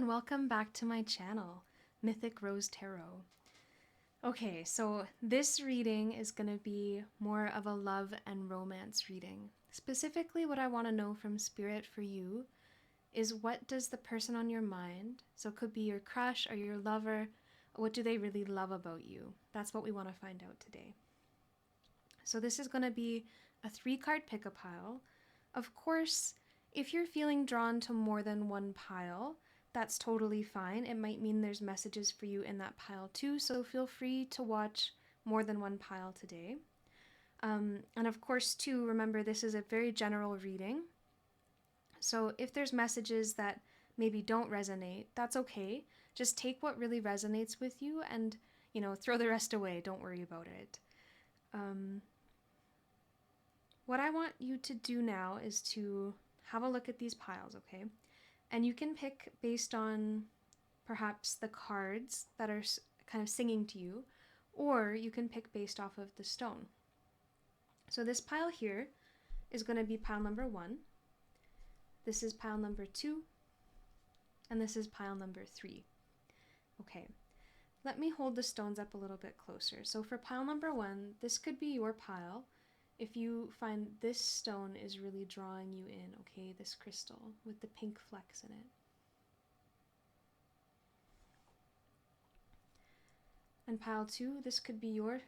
and welcome back to my channel, Mythic Rose Tarot. Okay, so this reading is going to be more of a love and romance reading. Specifically, what I want to know from Spirit for you is, what does the person on your mind, so it could be your crush or your lover, what do they really love about you? That's what we want to find out today. So this is going to be a 3-card pick-a-pile. Of course, if you're feeling drawn to more than one pile, that's totally fine. It might mean there's messages for you in that pile too, so feel free to watch more than one pile today. And of course too, remember this is a very general reading. So if there's messages that maybe don't resonate, that's okay. Just take what really resonates with you and, throw the rest away. Don't worry about it. What I want you to do now is to have a look at these piles, okay? And you can pick based on perhaps the cards that are kind of singing to you, or you can pick based off of the stone. So this pile here is going to be pile number 1. This is pile number 2. And this is pile number 3. Okay, let me hold the stones up a little bit closer. So for pile number 1, this could be your pile. If you find this stone is really drawing you in, okay, this crystal with the pink flecks in it. And pile 2, this could be your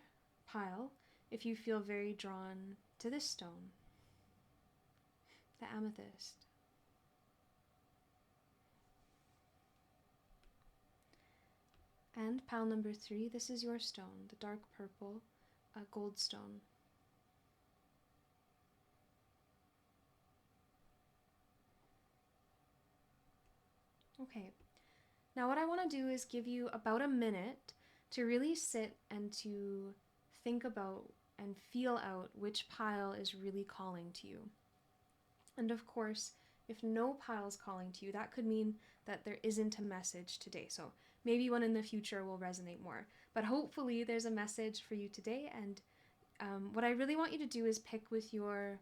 pile if you feel very drawn to this stone, the amethyst. And pile number 3, this is your stone, the dark purple gold stone. Okay, now what I want to do is give you about a minute to really sit and to think about and feel out which pile is really calling to you. And of course, if no pile is calling to you, that could mean that there isn't a message today. So maybe one in the future will resonate more. But hopefully there's a message for you today. And what I really want you to do is pick with your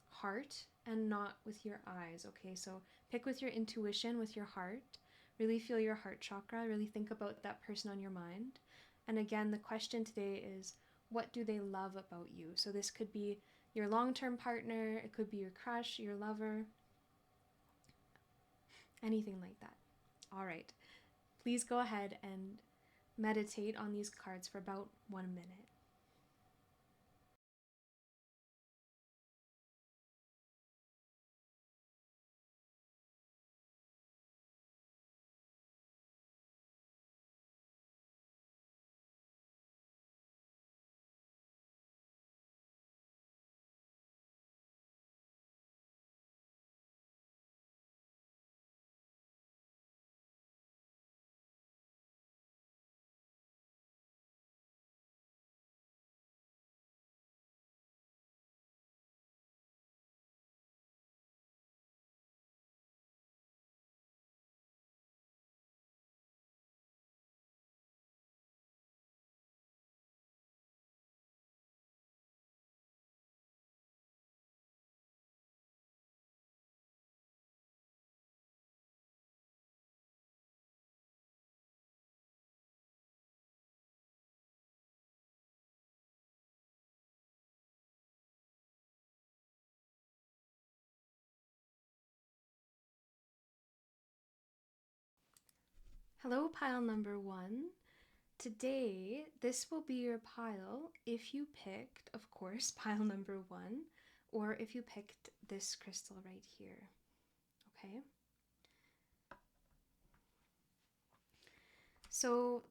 heart and not with your eyes, okay? So pick with your intuition, with your heart. Really feel your heart chakra. Really think about that person on your mind. And again, the question today is, what do they love about you? So this could be your long-term partner, it could be your crush, your lover, anything like that. All right, please go ahead and meditate on these cards for about 1 minute. Hello, pile number 1. Today, this will be your pile if you picked, of course, pile number 1, or if you picked this crystal right here, okay? So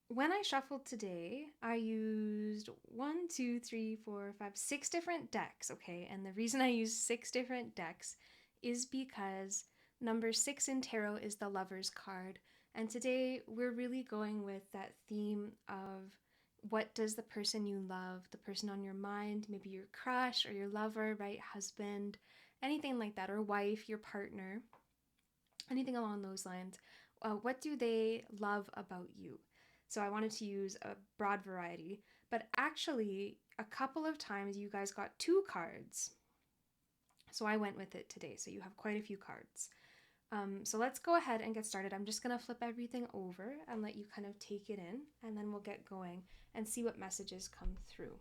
when I shuffled today, I used 1, 2, 3, 4, 5, 6 different decks, okay? And the reason I used 6 different decks is because number 6 in tarot is the Lover's card. And today we're really going with that theme of, what does the person you love, the person on your mind, maybe your crush or your lover, right? Husband, anything like that, or wife, your partner, anything along those lines. What do they love about you? So I wanted to use a broad variety, but actually a couple of times you guys got 2 cards. So I went with it today. So you have quite a few cards. So let's go ahead and get started. I'm just going to flip everything over and let you kind of take it in, and then we'll get going and see what messages come through.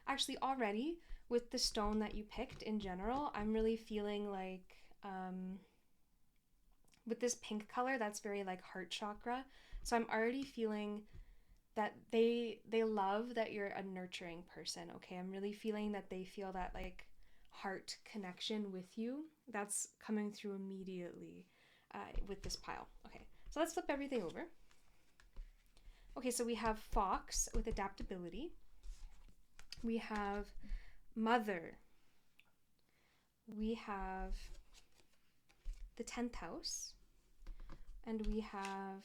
Actually, already with the stone that you picked in general, I'm really feeling like with this pink color, that's very like heart chakra. So I'm already feeling that they love that you're a nurturing person. Okay, I'm really feeling that they feel that like heart connection with you. That's coming through immediately with this pile. Okay, so let's flip everything over. Okay, so we have fox with adaptability. We have mother. We have the 10th house. And we have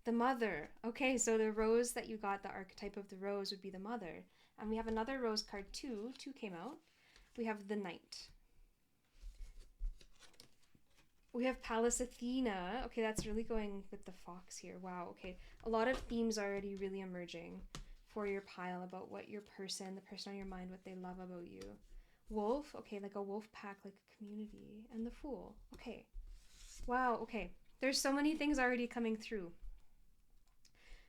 the mother. Okay, so the rose that you got, the archetype of the rose would be the mother. And we have another rose card too. Two came out. We have the knight. We have Pallas Athena. Okay, that's really going with the fox here. Wow, okay. A lot of themes already really emerging for your pile about what your person, the person on your mind, what they love about you. Wolf, okay, like a wolf pack, like a community. And the fool. Okay. Wow, okay. There's so many things already coming through.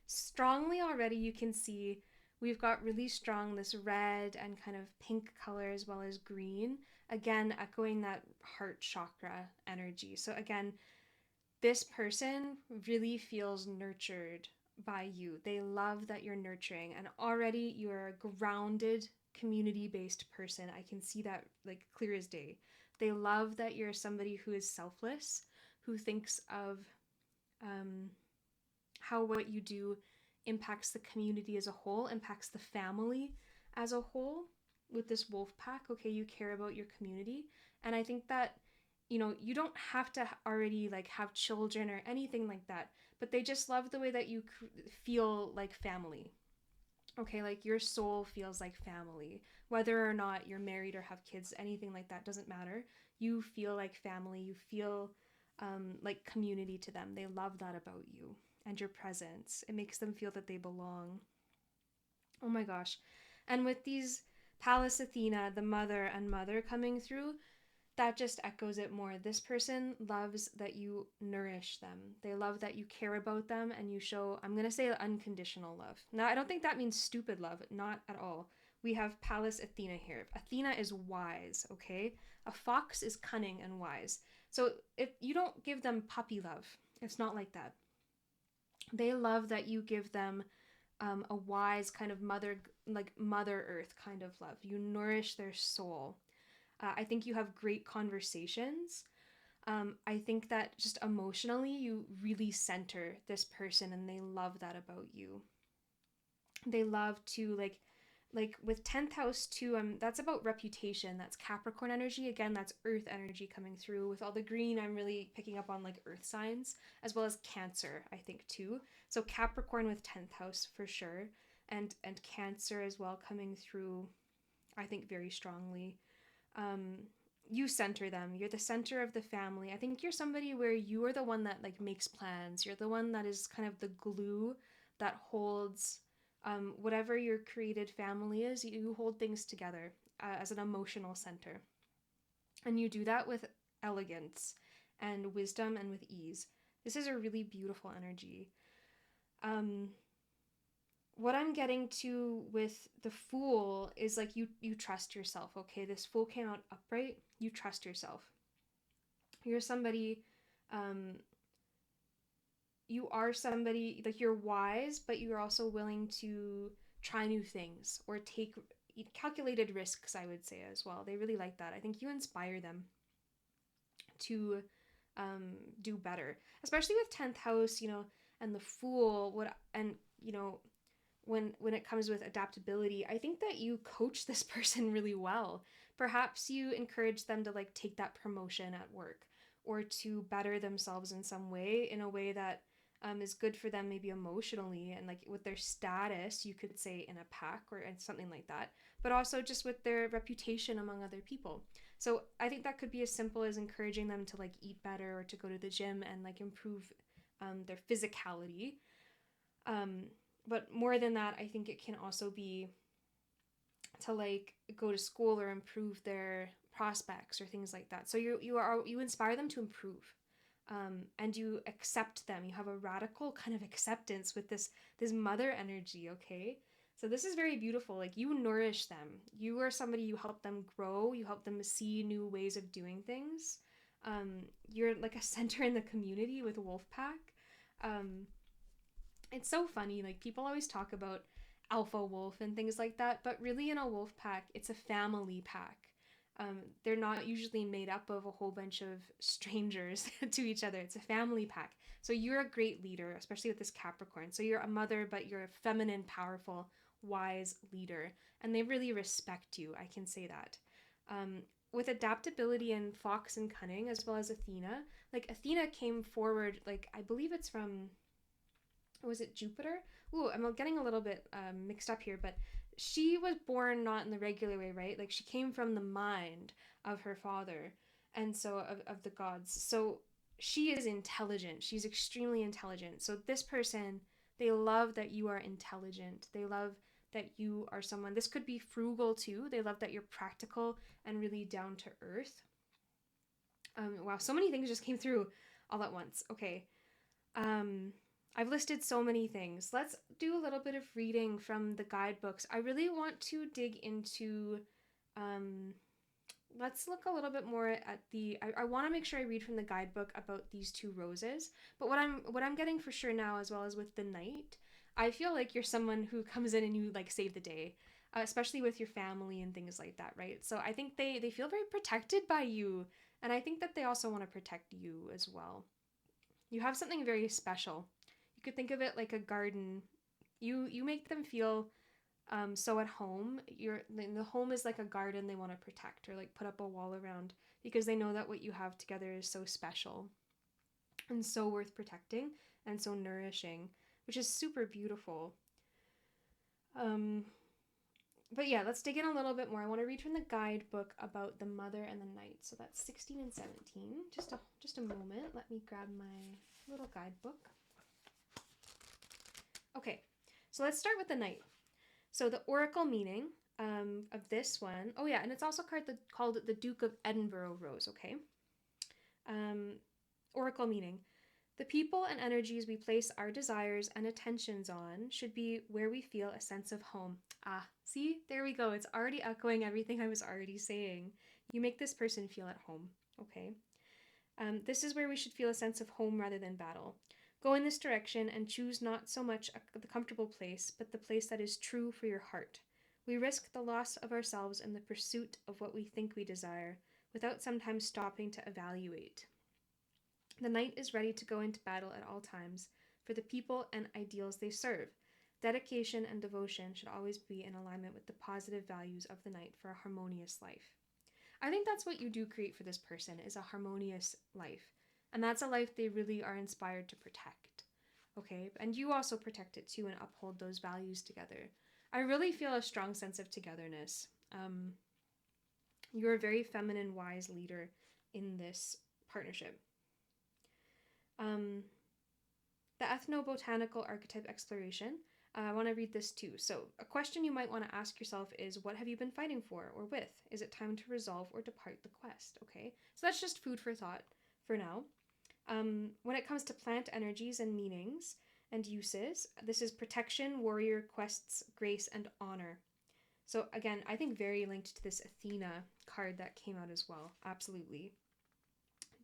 Strongly already you can see we've got really strong this red and kind of pink color as well as green, again echoing that heart chakra energy. So again, this person really feels nurtured by you. They love that you're nurturing, and already you're a grounded community-based person. I can see that like clear as day. They love that you're somebody who is selfless, who thinks of how what you do impacts the community as a whole, impacts the family as a whole. With this wolf pack, okay, you care about your community. And I think that, you know, you don't have to already like have children or anything like that, but they just love the way that you feel like family. Okay, like your soul feels like family. Whether or not you're married or have kids, anything like that doesn't matter. You feel like family. You feel like community to them. They love that about you and your presence. It makes them feel that they belong. Oh my gosh. And with these Pallas Athena, the mother and mother coming through, that just echoes it more. This person loves that you nourish them. They love that you care about them and you show, I'm going to say unconditional love. Now, I don't think that means stupid love, not at all. We have Pallas Athena here. Athena is wise, okay? A fox is cunning and wise. So if you don't give them puppy love, it's not like that. They love that you give them a wise kind of mother, like Mother Earth kind of love. You nourish their soul. I think you have great conversations. I think that just emotionally, you really center this person, and they love that about you. They love to like with 10th house too. That's about reputation. That's Capricorn energy. Again, that's Earth energy coming through. With all the green, I'm really picking up on like Earth signs as well as Cancer. I think too. So Capricorn with 10th house for sure, and Cancer as well coming through. I think very strongly. um, you center them. You're the center of the family. I think you're somebody where you are the one that like makes plans. You're the one that is kind of the glue that holds whatever your created family is. You hold things together as an emotional center, and you do that with elegance and wisdom and with ease. This is a really beautiful energy. Um, what I'm getting to with the fool is like you trust yourself. Okay, this fool came out upright. You trust yourself. You're somebody, um, you are somebody like you're wise, but you're also willing to try new things or take calculated risks. I would say as well. They really like that. I think you inspire them to do better, especially with 10th house. You know, and the fool. What and you know when it comes with adaptability, I think that you coach this person really well. Perhaps you encourage them to like take that promotion at work or to better themselves in some way, in a way that is good for them, maybe emotionally and like with their status, you could say in a pack or something like that, but also just with their reputation among other people. So I think that could be as simple as encouraging them to like eat better or to go to the gym and like improve their physicality. um, but more than that, I think it can also be to like go to school or improve their prospects or things like that. So you inspire them to improve, and you accept them. You have a radical kind of acceptance with this mother energy. Okay, so this is very beautiful. Like, you nourish them. You are somebody, you help them grow. You help them see new ways of doing things. You're like a center in the community with Wolfpack. Um, it's so funny. Like, people always talk about alpha wolf and things like that, but really in a wolf pack, it's a family pack. They're not usually made up of a whole bunch of strangers to each other. It's a family pack. So you're a great leader, especially with this Capricorn. So you're a mother, but you're a feminine, powerful, wise leader. And they really respect you. I can say that. With adaptability and fox and cunning, as well as Athena. Like, Athena came forward, like, I believe it's from, was it Jupiter? Ooh, I'm getting a little bit mixed up here, but she was born not in the regular way, right? Like, she came from the mind of her father, and so of the gods. So she is intelligent. She's extremely intelligent. So this person, they love that you are intelligent. They love that you are someone. This could be frugal too. They love that you're practical and really down to earth. Wow, so many things just came through all at once. Okay. I've listed so many things. Let's do a little bit of reading from the guidebooks. I really want to dig into, let's look a little bit more at I want to make sure I read from the guidebook about these two roses. But what I'm getting for sure now, as well as with the knight, I feel like you're someone who comes in and you like save the day, especially with your family and things like that, right? So I think they feel very protected by you, and I think that they also want to protect you as well. You have something very special. You could think of it like a garden. You make them feel so at home. The home is like a garden they want to protect, or like put up a wall around, because they know that what you have together is so special and so worth protecting and so nourishing, which is super beautiful. Um, but yeah, let's dig in a little bit more. I want to read from the guidebook about the mother and the knight. So that's 16 and 17. Just a moment. Let me grab my little guidebook. Okay, so let's start with the knight. So the oracle meaning of this one, oh yeah, and it's also called the Duke of Edinburgh Rose, okay? Um, oracle meaning. The people and energies we place our desires and attentions on should be where we feel a sense of home. Ah, see, there we go. It's already echoing everything I was already saying. You make this person feel at home, okay? This is where we should feel a sense of home rather than battle. Go in this direction and choose not so much the comfortable place, but the place that is true for your heart. We risk the loss of ourselves in the pursuit of what we think we desire, without sometimes stopping to evaluate. The knight is ready to go into battle at all times for the people and ideals they serve. Dedication and devotion should always be in alignment with the positive values of the knight for a harmonious life. I think that's what you do create for this person, is a harmonious life. And that's a life they really are inspired to protect. Okay? And you also protect it too and uphold those values together. I really feel a strong sense of togetherness. You're a very feminine, wise leader in this partnership. The ethnobotanical archetype exploration. I want to read this too. So, a question you might want to ask yourself is, what have you been fighting for or with? Is it time to resolve or depart the quest? Okay, so that's just food for thought for now. When it comes to plant energies and meanings and uses, this is protection, warrior, quests, grace, and honor. So, again, I think very linked to this Athena card that came out as well. Absolutely.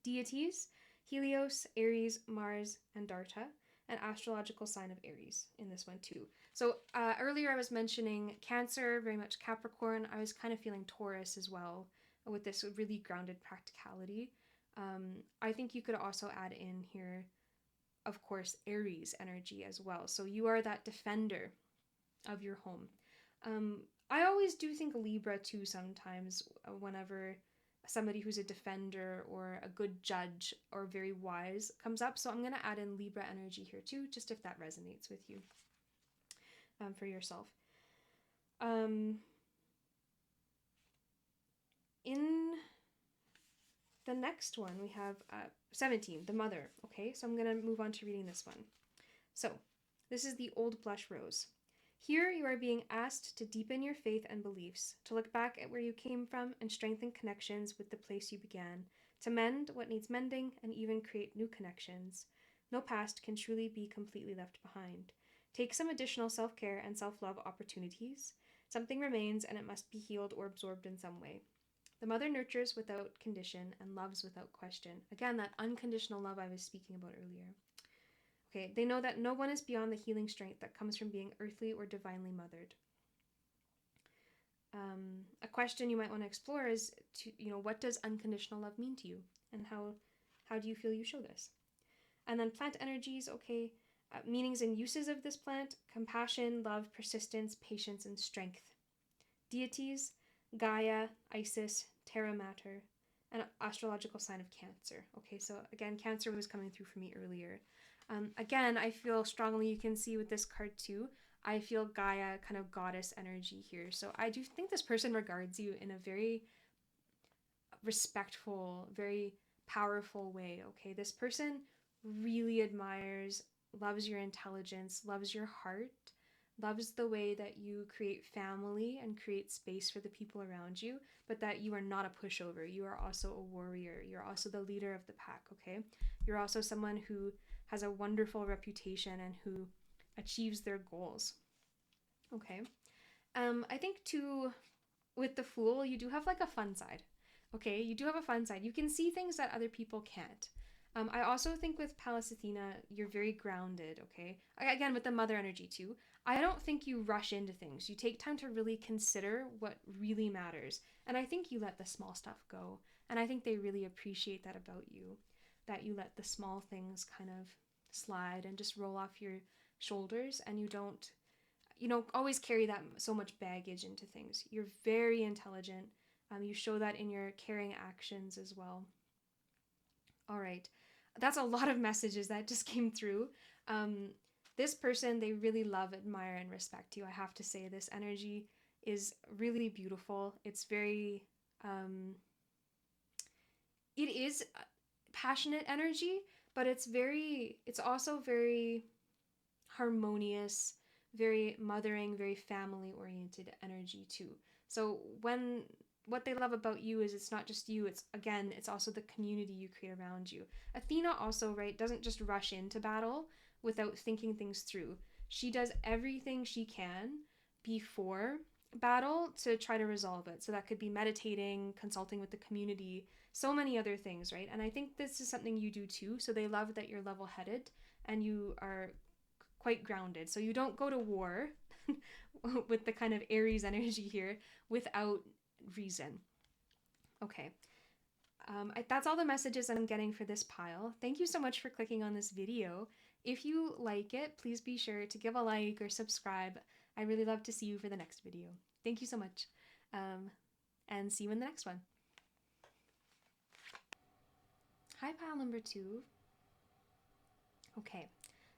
Deities, Helios, Aries, Mars, and Darta, an astrological sign of Aries in this one too. So earlier I was mentioning Cancer, very much Capricorn. I was kind of feeling Taurus as well, with this really grounded practicality. I think you could also add in here, of course, Aries energy as well. So you are that defender of your home. I always do think Libra too sometimes, whenever somebody who's a defender or a good judge or very wise comes up. So I'm going to add in Libra energy here too, just if that resonates with you for yourself. In the next one, we have 17, the mother. Okay, so I'm going to move on to reading this one. So this is the Old Blush Rose. Here you are being asked to deepen your faith and beliefs, to look back at where you came from and strengthen connections with the place you began, to mend what needs mending and even create new connections. No past can truly be completely left behind. Take some additional self-care and self-love opportunities. Something remains and it must be healed or absorbed in some way. The mother nurtures without condition and loves without question. Again, that unconditional love I was speaking about earlier. Okay, they know that no one is beyond the healing strength that comes from being earthly or divinely mothered. A question you might want to explore is, what does unconditional love mean to you, and how do you feel you show this? And then plant energies, okay, meanings and uses of this plant: compassion, love, persistence, patience, and strength. Deities: Gaia, Isis, Terra Mater, and astrological sign of Cancer. Okay, so again, Cancer was coming through for me earlier. Again, I feel strongly, you can see with this card too, I feel Gaia, kind of goddess energy here. So I do think this person regards you in a very respectful, very powerful way. Okay, this person really admires, loves your intelligence, loves your heart, loves the way that you create family and create space for the people around you, but that you are not a pushover. You are also a warrior. You're also the leader of the pack, okay? You're also someone who has a wonderful reputation and who achieves their goals, okay? I think too, with the Fool, you do have like a fun side, okay? You do have a fun side. You can see things that other people can't. I also think with Pallas Athena, you're very grounded, okay? Again, with the mother energy too. I don't think you rush into things. You take time to really consider what really matters. And I think you let the small stuff go. And I think they really appreciate that about you, that you let the small things kind of slide and just roll off your shoulders, and you don't, always carry that so much baggage into things. You're very intelligent. You show that in your caring actions as well. All right. That's a lot of messages that just came through. This person, they really love, admire, and respect you. I have to say, this energy is really beautiful. It's very, it is passionate energy, but it's also very harmonious, very mothering, very family oriented energy too. So what they love about you is it's not just you, it's also the community you create around you. Athena also, right, doesn't just rush into battle without thinking things through. She does everything she can before battle to try to resolve it. So that could be meditating, consulting with the community, so many other things, right? And I think this is something you do too. So they love that you're level-headed and you are quite grounded. So you don't go to war with the kind of Aries energy here without reason. Okay. That's all the messages I'm getting for this pile. Thank you so much for clicking on this video. If you like it, please be sure to give a like or subscribe. I really love to see you for the next video. Thank you so much. And see you in the next one. Hi, pile number 2. Okay.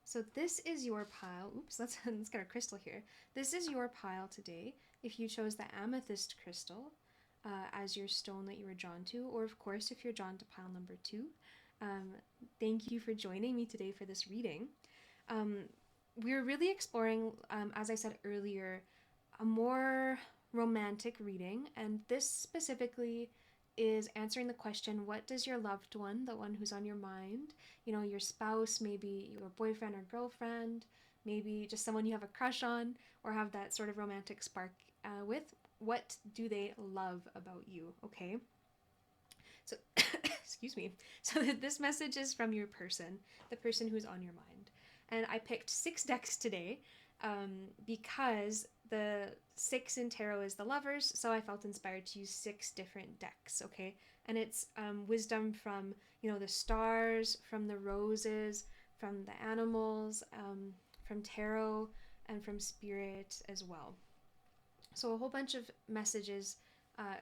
So this is your pile. Oops, let's get a crystal here. This is your pile today. If you chose the amethyst crystal as your stone that you were drawn to, or of course if you're drawn to pile number 2, thank you for joining me today for this reading. We're really exploring, as I said earlier, a more romantic reading, and this specifically is answering the question, what does your loved one, the one who's on your mind, your spouse, maybe your boyfriend or girlfriend, maybe just someone you have a crush on or have that sort of romantic spark with, what do they love about you? Okay, so excuse me, so this message is from your person, the person who's on your mind. And I picked 6 decks today because the 6 in tarot is the lovers, so I felt inspired to use 6 different decks, okay? And it's wisdom from, the stars, from the roses, from the animals, from tarot, and from spirit as well. So a whole bunch of messages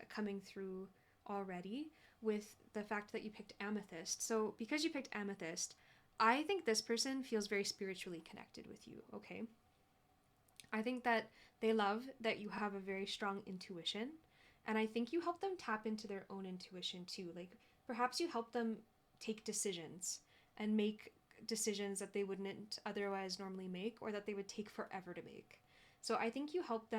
coming through already with the fact that you picked amethyst. So because you picked amethyst, I think this person feels very spiritually connected with you, okay? I think that they love that you have a very strong intuition, and I think you help them tap into their own intuition too. Like perhaps you help them take decisions and make decisions that they wouldn't otherwise normally make, or that they would take forever to make. So I think you help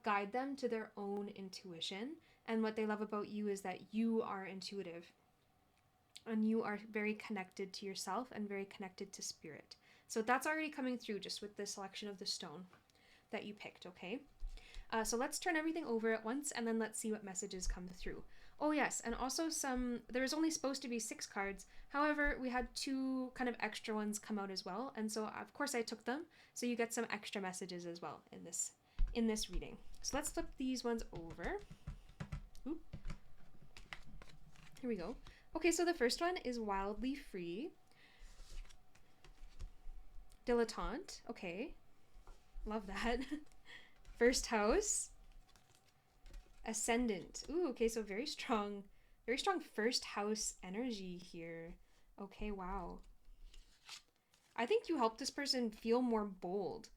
guide them to their own intuition. And what they love about you is that you are intuitive and you are very connected to yourself and very connected to spirit. So that's already coming through just with the selection of the stone that you picked, okay? So let's turn everything over at once and then let's see what messages come through. Oh yes, and also there was only supposed to be 6 cards. However, we had 2 kind of extra ones come out as well, and so of course I took them. So you get some extra messages as well in this reading. So let's flip these ones over. Oop. Here we go. Okay, so the first one is wildly free. Dilettante. Okay. Love that. First house. Ascendant. Ooh, okay, so very strong first house energy here. Okay, wow. I think you help this person feel more bold.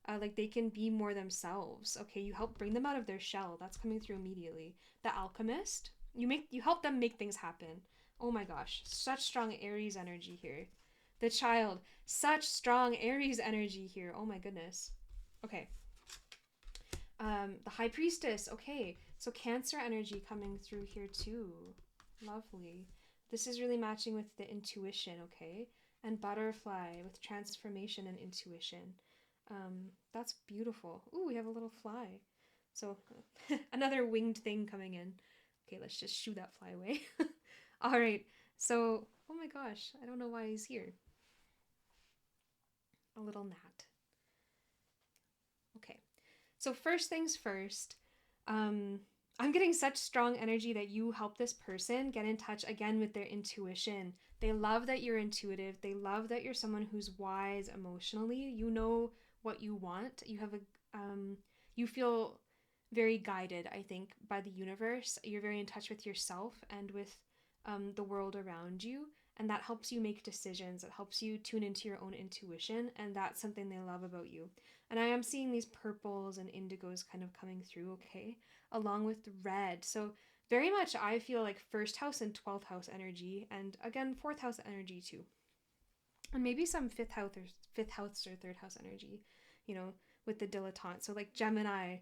Like they can be more themselves. Okay, you help bring them out of their shell. That's coming through immediately. The alchemist. You help them make things happen. Oh my gosh, such strong Aries energy here. The child, such strong Aries energy here. Oh my goodness. Okay. The high priestess. Okay, so Cancer energy coming through here too. Lovely. This is really matching with the intuition, okay? And butterfly with transformation and intuition. That's beautiful. Ooh, we have a little fly. So another winged thing coming in. Okay, let's just shoo that fly away. All right. So, oh my gosh, I don't know why he's here. A little gnat. Okay. So first things first, I'm getting such strong energy that you help this person get in touch again with their intuition. They love that you're intuitive. They love that you're someone who's wise emotionally. You know what you want. You feel very guided, I think, by the universe. You're very in touch with yourself and with the world around you. And that helps you make decisions. It helps you tune into your own intuition. And that's something they love about you. And I am seeing these purples and indigos kind of coming through, okay? Along with red. So very much I feel like first house and 12th house energy. And again, 4th house energy too. And maybe some fifth house or third house energy, you know, with the dilettante. So like Gemini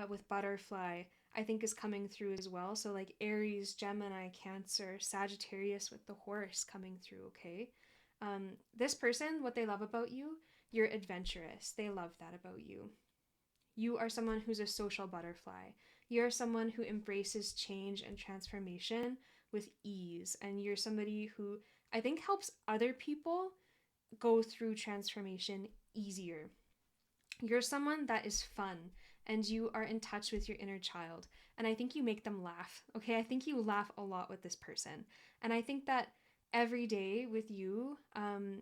with butterfly, I think is coming through as well. So like Aries, Gemini, Cancer, Sagittarius with the horse coming through, okay? This person, what they love about you, you're adventurous. They love that about you. You are someone who's a social butterfly. You're someone who embraces change and transformation with ease. And you're somebody who I think helps other people go through transformation easier. You're someone that is fun and you are in touch with your inner child. And I think you make them laugh. Okay, I think you laugh a lot with this person. And I think that every day with you,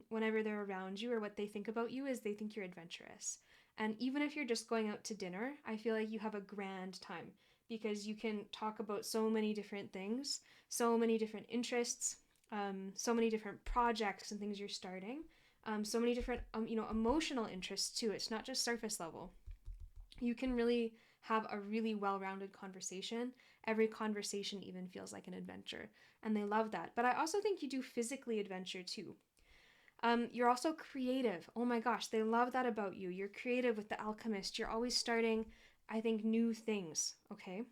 whenever they're around you or what they think about you is they think you're adventurous. And even if you're just going out to dinner, I feel like you have a grand time because you can talk about so many different things, so many different interests, so many different projects and things you're starting, so many different emotional interests too. It's not just surface level. You can really have a really well-rounded conversation. Every conversation even feels like an adventure, and they love that. But I also think you do physically adventure too. You're also creative. Oh my gosh, they love that about you. You're creative with the alchemist. You're always starting, I think, new things, okay?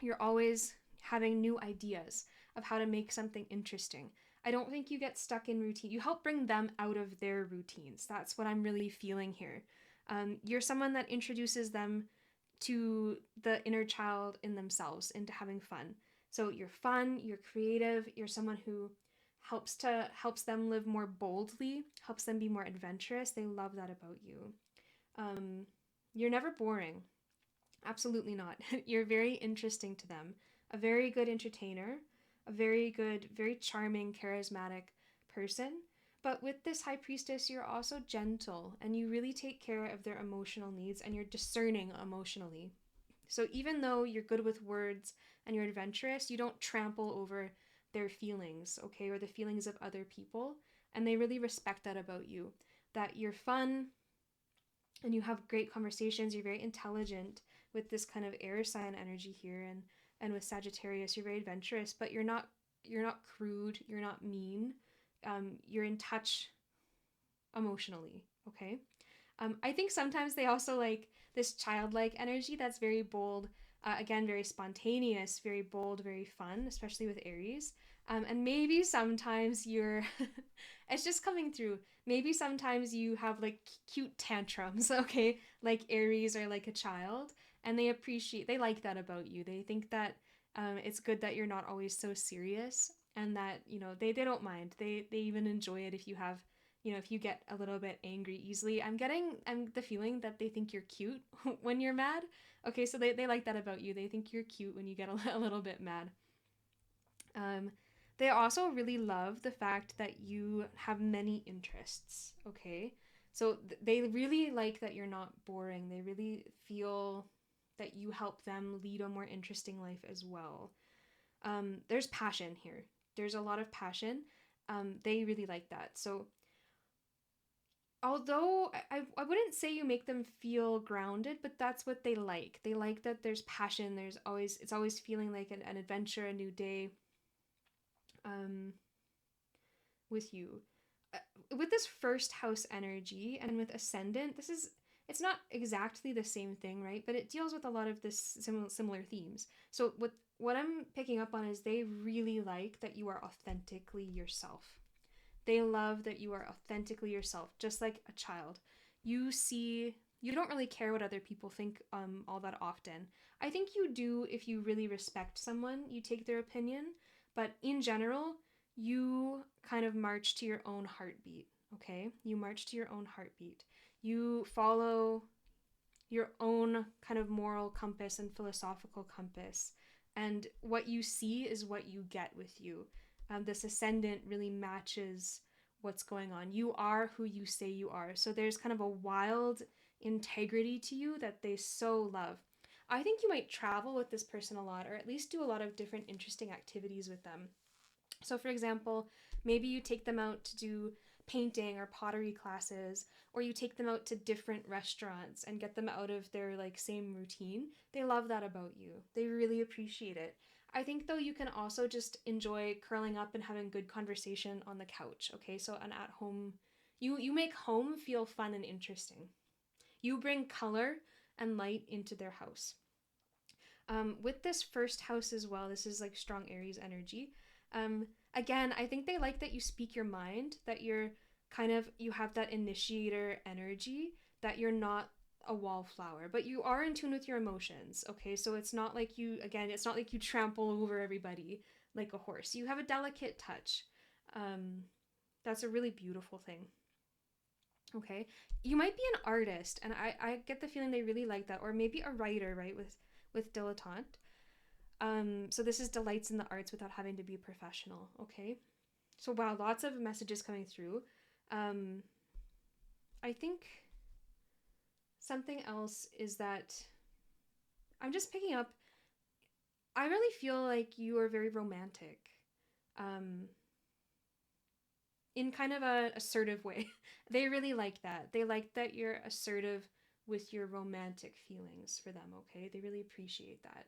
You're always having new ideas of how to make something interesting. I don't think you get stuck in routine. You help bring them out of their routines. That's what I'm really feeling here. You're someone that introduces them to the inner child in themselves, into having fun. So you're fun, you're creative, you're someone who helps them live more boldly, helps them be more adventurous. They love that about you. You're never boring. Absolutely not. You're very interesting to them. A very good entertainer, a very good, very charming, charismatic person. But with this high priestess, you're also gentle and you really take care of their emotional needs and you're discerning emotionally. So even though you're good with words and you're adventurous, you don't trample over their feelings, okay, or the feelings of other people. And they really respect that about you, that you're fun and you have great conversations, you're very intelligent with this kind of air sign energy here, and with Sagittarius, you're very adventurous, but you're not crude, you're not mean. You're in touch emotionally, okay? I think sometimes they also like this childlike energy that's very bold, again, very spontaneous, very bold, very fun, especially with Aries. And maybe sometimes you're, it's just coming through. Maybe sometimes you have like cute tantrums, okay? Like Aries are like a child, and they like that about you. They think that it's good that you're not always so serious, and that, they don't mind. They even enjoy it if you have, if you get a little bit angry easily. I'm the feeling that they think you're cute when you're mad. Okay, so they like that about you. They think you're cute when you get a little bit mad. Um, they also really love the fact that you have many interests. Okay, so they really like that you're not boring. They really feel that you help them lead a more interesting life as well. There's passion here. There's a lot of passion. They really like that. So although I wouldn't say you make them feel grounded, but that's what they like. They like that there's passion. It's always feeling like an adventure, a new day, um, with you. With this first house energy and with ascendant, it's not exactly the same thing, right? But it deals with a lot of this similar themes. So what I'm picking up on is they really like that you are authentically yourself. They love that you are authentically yourself, just like a child. You don't really care what other people think all that often. I think you do if you really respect someone, you take their opinion, but in general, you kind of march to your own heartbeat, okay? You march to your own heartbeat. You follow your own kind of moral compass and philosophical compass. And what you see is what you get with you. This ascendant really matches what's going on. You are who you say you are. So there's kind of a wild integrity to you that they so love. I think you might travel with this person a lot, or at least do a lot of different interesting activities with them. So, for example, maybe you take them out to do painting or pottery classes, or you take them out to different restaurants and get them out of their like same routine. They love that about you. They really appreciate it. I think though you can also just enjoy curling up and having good conversation on the couch. Okay, so an at home, you make home feel fun and interesting. You bring color and light into their house. With this first house as well, this is like strong Aries energy. Again, I think they like that you speak your mind, that you have that initiator energy, that you're not a wallflower, but you are in tune with your emotions. Okay, so it's not like you trample over everybody like a horse. You have a delicate touch. Um, that's a really beautiful thing. Okay, you might be an artist, and I get the feeling they really like that, or maybe a writer, right? With dilettante. So this is delights in the arts without having to be a professional. Okay, so wow, lots of messages coming through. Um, I think something else is that I'm just picking up. I really feel like you are very romantic, um, in kind of a assertive way. They really like that. They like that you're assertive with your romantic feelings for them. Okay, they really appreciate that.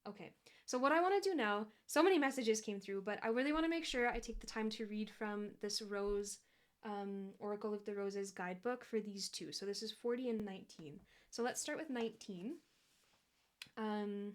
Okay, so what I want to do now, so many messages came through, but I really want to make sure I take the time to read from this Rose, Oracle of the Roses guidebook for these two. So this is 40 and 19. So let's start with 19. Um,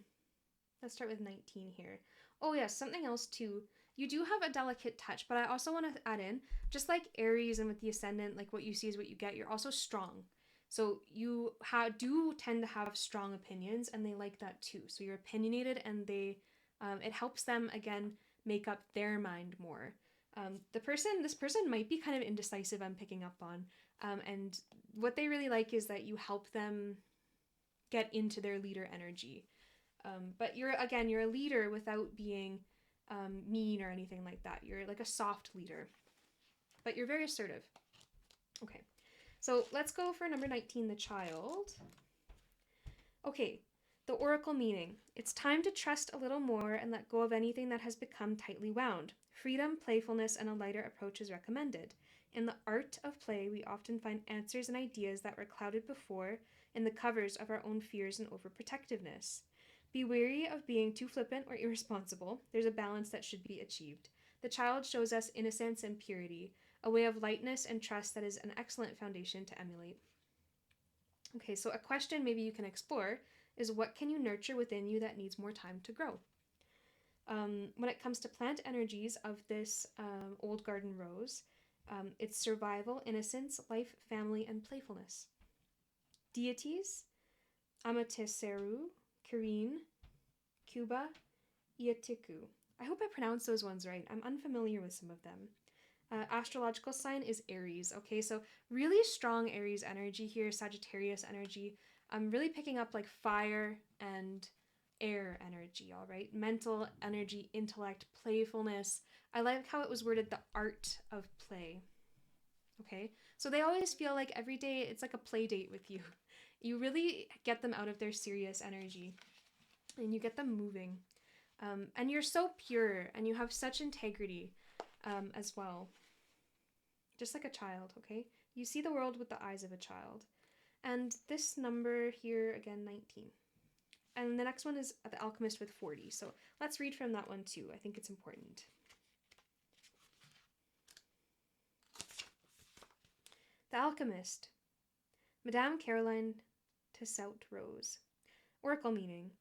let's start with 19 here. Oh yes, something else too. You do have a delicate touch, but I also want to add in, just like Aries and with the ascendant, like what you see is what you get, you're also strong. So you do tend to have strong opinions, and they like that too. So you're opinionated, and it helps them again make up their mind more. This person might be kind of indecisive. I'm picking up on, and what they really like is that you help them get into their leader energy. But you're a leader without being mean or anything like that. You're like a soft leader, but you're very assertive. Okay, so let's go for number 19, the child. Okay, the oracle meaning. It's time to trust a little more and let go of anything that has become tightly wound. Freedom, playfulness, and a lighter approach is recommended. In the art of play, we often find answers and ideas that were clouded before in the covers of our own fears and overprotectiveness. Be wary of being too flippant or irresponsible. There's a balance that should be achieved. The child shows us innocence and purity, a way of lightness and trust that is an excellent foundation to emulate. Okay, so a question maybe you can explore is, what can you nurture within you that needs more time to grow? When it comes to plant energies of this old garden rose, it's survival, innocence, life, family, and playfulness. Deities: Amaterasu, Kirin, Cuba, Iatiku. I hope I pronounced those ones right. I'm unfamiliar with some of them. Astrological sign is Aries. Okay, so really strong Aries energy here, Sagittarius energy. I'm really picking up like fire and air energy, all right? Mental energy, intellect, playfulness. I like how it was worded, the art of play. Okay, so they always feel like every day it's like a play date with you. You really get them out of their serious energy and you get them moving. And you're so pure and you have such integrity as well. Just like a child, okay? You see the world with the eyes of a child. And this number here, again, 19. And the next one is the alchemist with 40. So let's read from that one too. I think it's important. The alchemist, Madame Caroline Tessot Rose. Oracle meaning: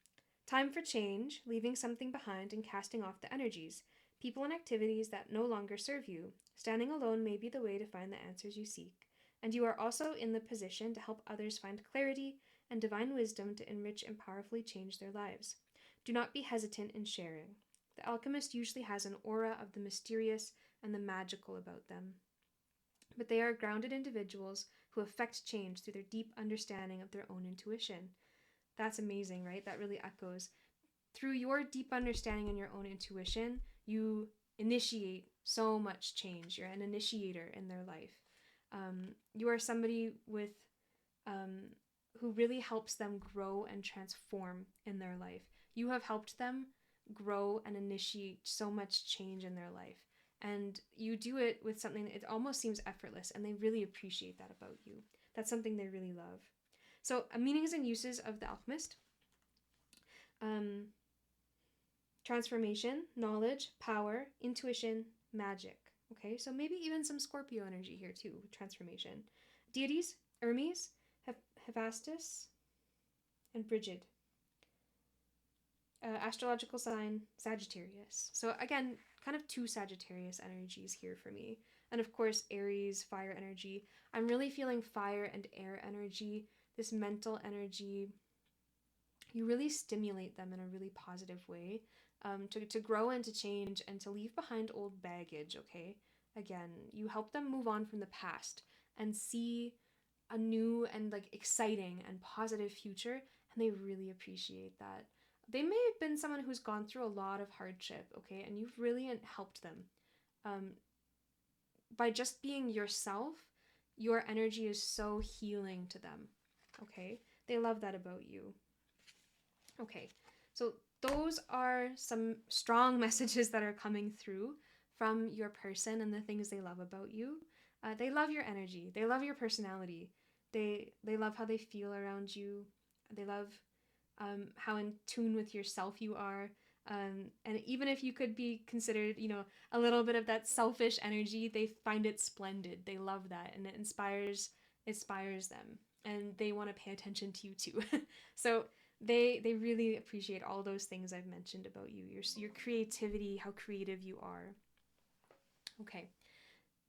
time for change, leaving something behind and casting off the energies, people and activities that no longer serve you. Standing alone may be the way to find the answers you seek, and you are also in the position to help others find clarity and divine wisdom to enrich and powerfully change their lives. Do not be hesitant in sharing. The alchemist usually has an aura of the mysterious and the magical about them, but they are grounded individuals who affect change through their deep understanding of their own intuition. That's amazing, right? That really echoes. Through your deep understanding and your own intuition, you initiate so much change. You're an initiator in their life. You are somebody with um, who really helps them grow and transform in their life. You have helped them grow and initiate so much change in their life. And you do it with something that it almost seems effortless, and they really appreciate that about you. That's something they really love. So, meanings and uses of the alchemist: um, transformation, knowledge, power, intuition, magic. Okay, so maybe even some Scorpio energy here too, with transformation. Deities: Hermes, Hephaestus, and Brigid. Astrological sign: Sagittarius. So again, kind of two Sagittarius energies here for me. And of course, Aries, fire energy. I'm really feeling fire and air energy, this mental energy. You really stimulate them in a really positive way, to grow and to change and to leave behind old baggage, okay? Again, you help them move on from the past and see a new and like exciting and positive future, and they really appreciate that. They may have been someone who's gone through a lot of hardship, okay, and you've really helped them. Um, by just being yourself, your energy is so healing to them, okay? They love that about you. Okay, so those are some strong messages that are coming through from your person and the things they love about you. They love your energy. They love your personality. They love how they feel around you. They love how in tune with yourself you are. And even if you could be considered, a little bit of that selfish energy, they find it splendid. They love that, and it inspires them, and they want to pay attention to you too. So they really appreciate all those things I've mentioned about you. Your creativity, how creative you are. Okay.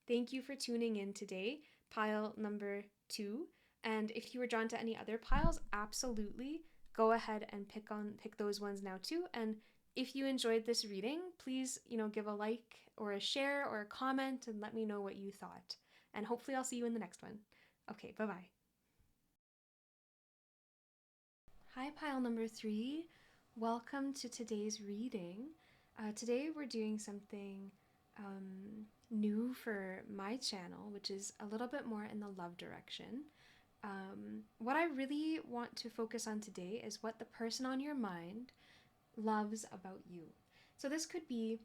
Thank you for tuning in today, pile number 2. And if you were drawn to any other piles, absolutely go ahead and pick those ones now too. And if you enjoyed this reading, please, give a like or a share or a comment and let me know what you thought. And hopefully I'll see you in the next one. Okay, bye-bye. Hi, pile number 3. Welcome to today's reading. Today we're doing something new for my channel, which is a little bit more in the love direction. What I really want to focus on today is what the person on your mind loves about you. So this could be,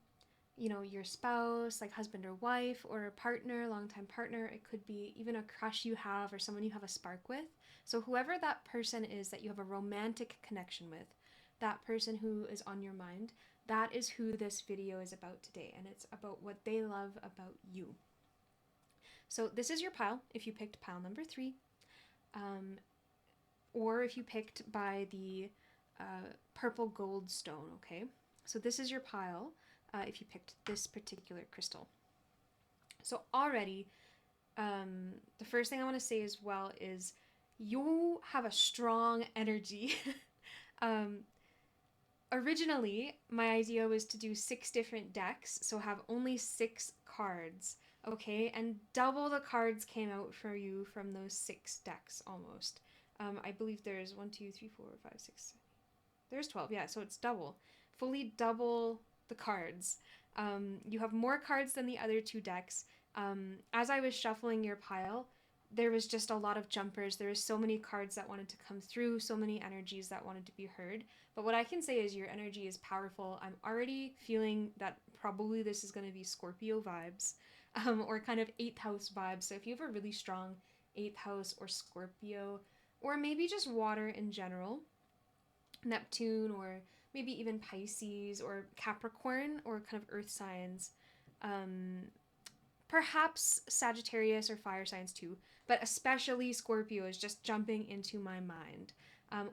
your spouse, like husband or wife, or a partner, longtime partner. It could be even a crush you have or someone you have a spark with. So whoever that person is that you have a romantic connection with, that person who is on your mind, that is who this video is about today, and it's about what they love about you. So this is your pile if you picked pile number 3. or if you picked by the purple gold stone, okay? So this is your pile if you picked this particular crystal. So already, the first thing I want to say as well is you have a strong energy. um, Originally, my idea was to do 6 different decks, so have only 6 cards, okay? And double the cards came out for you from those 6 decks almost. I believe there's 1, 2, 3, 4, 5, 6. There's 12, yeah, so it's double. Fully double the cards. You have more cards than the other 2 decks. As I was shuffling your pile, there was just a lot of jumpers. There was so many cards that wanted to come through, so many energies that wanted to be heard. But what I can say is your energy is powerful. I'm already feeling that probably this is going to be Scorpio vibes, or kind of 8th house vibes. So if you have a really strong 8th house or Scorpio, or maybe just water in general, Neptune, or maybe even Pisces or Capricorn, or kind of earth signs, um, perhaps Sagittarius or fire signs too, but especially Scorpio is just jumping into my mind.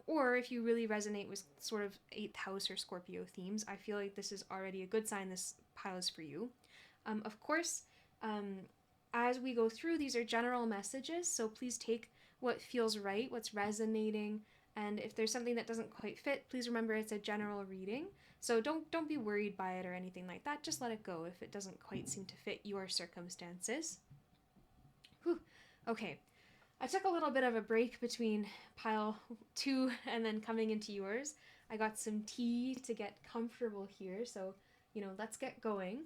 Or if you really resonate with sort of 8th house or Scorpio themes, I feel like this is already a good sign this pile is for you. Of course, um, as we go through, these are general messages, so please take what feels right, what's resonating, and if there's something that doesn't quite fit, please remember it's a general reading. So don't be worried by it or anything like that. Just let it go if it doesn't quite seem to fit your circumstances. Whew. Okay. I took a little bit of a break between pile 2 and then coming into yours. I got some tea to get comfortable here, so let's get going.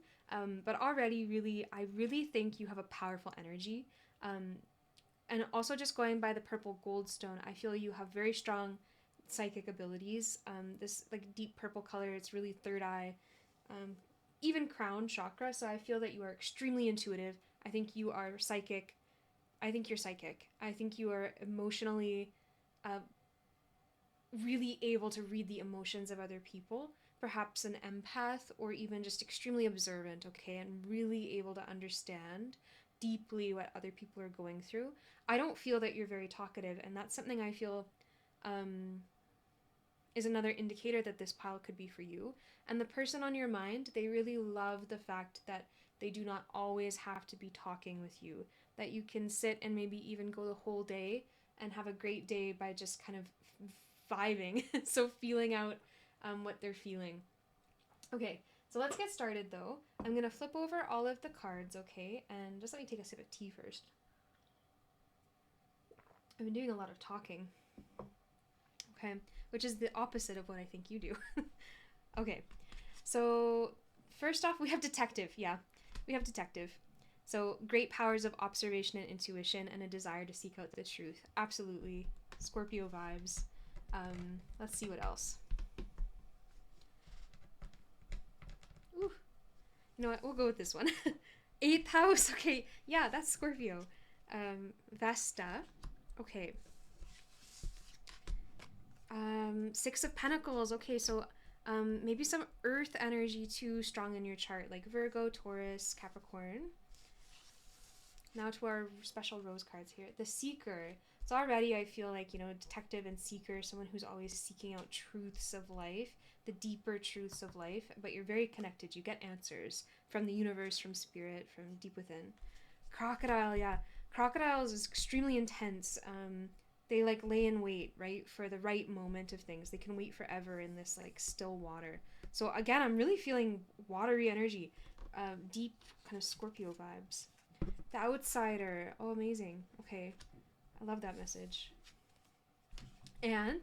But already, I really think you have a powerful energy. And also, just going by the purple goldstone, I feel you have very strong psychic abilities. This like deep purple color, it's really third eye, um, even crown chakra. So I feel that you are extremely intuitive. I think you are psychic. I think you're psychic. I think you are emotionally uh, really able to read the emotions of other people, perhaps an empath, or even just extremely observant, okay, and really able to understand deeply what other people are going through. I don't feel that you're very talkative, and that's something I feel um, is another indicator that this pile could be for you. And the person on your mind, they really love the fact that they do not always have to be talking with you, that you can sit and maybe even go the whole day and have a great day by just kind of vibing, so feeling out what they're feeling. Okay, so let's get started though. I'm going to flip over all of the cards, okay? And just let me take a sip of tea first. I've been doing a lot of talking. Okay, which is the opposite of what I think you do. Okay, so first off, we have detective. Yeah, we have detective. So great powers of observation and intuition and a desire to seek out the truth. Absolutely. Scorpio vibes. Let's see what else. Ooh, you know what? We'll go with this one. 8th house. Okay, yeah, that's Scorpio. Vesta. Okay. 6 of Pentacles. Okay, so maybe some Earth energy too strong in your chart, like Virgo, Taurus, Capricorn. Now to our special rose cards here. The Seeker. So already I feel like, detective and seeker, someone who's always seeking out truths of life, the deeper truths of life, but you're very connected. You get answers from the universe, from spirit, from deep within. Crocodile, yeah. Crocodiles is extremely intense. They like lay in wait, right, for the right moment of things. They can wait forever in this like still water. So again, I'm really feeling watery energy, deep kind of Scorpio vibes. The Outsider. Oh, amazing. Okay, I love that message. And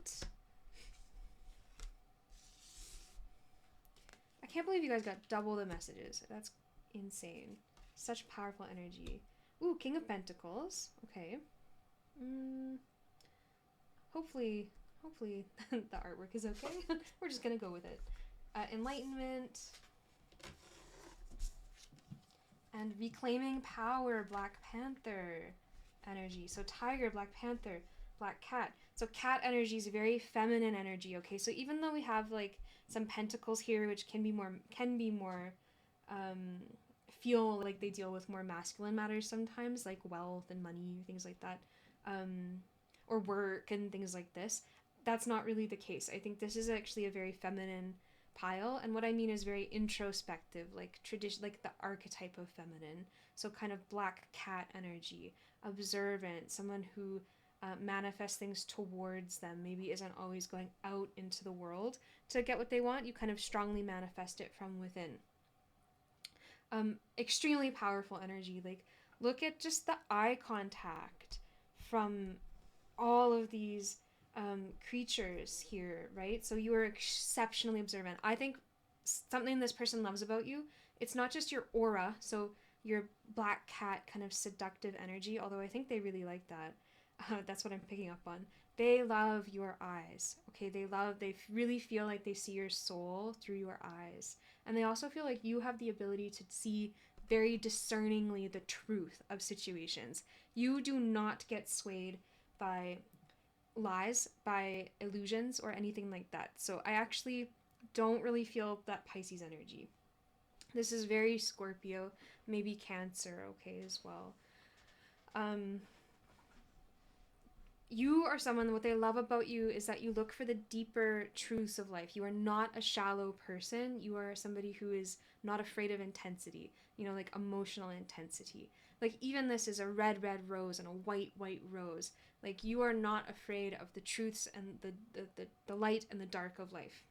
I can't believe you guys got double the messages. That's insane. Such powerful energy. Ooh, King of Pentacles. Okay. Hopefully the artwork is okay. We're just gonna go with it. Enlightenment. And Reclaiming Power, Black Panther energy. So Tiger, Black Panther, Black Cat. So cat energy is very feminine energy, okay? So even though we have like some pentacles here, which can be more feel like they deal with more masculine matters sometimes, like wealth and money, things like that. or work and things like this. That's not really the case. I think this is actually a very feminine pile, and what I mean is very introspective, like tradition, like the archetype of feminine. So kind of black cat energy, observant, someone who manifests things towards them, maybe isn't always going out into the world to get what they want. You kind of strongly manifest it from within. Extremely powerful energy. Like, look at just the eye contact from all of these creatures here, right? So you are exceptionally observant. I think something this person loves about you, it's not just your aura, so your black cat kind of seductive energy, although I think they really like that. That's what I'm picking up on. They love your eyes. Okay, they really feel like they see your soul through your eyes. And they also feel like you have the ability to see very discerningly the truth of situations. You do not get swayed by lies, by illusions, or anything like that. So I actually don't really feel that Pisces energy. This is very Scorpio, maybe Cancer, okay, as well. Um, you are someone, what they love about you is that you look for the deeper truths of life. You are not a shallow person. You are somebody who is not afraid of intensity, like emotional intensity. Like, even this is a red, red rose and a white, white rose. Like, you are not afraid of the truths and the light and the dark of life.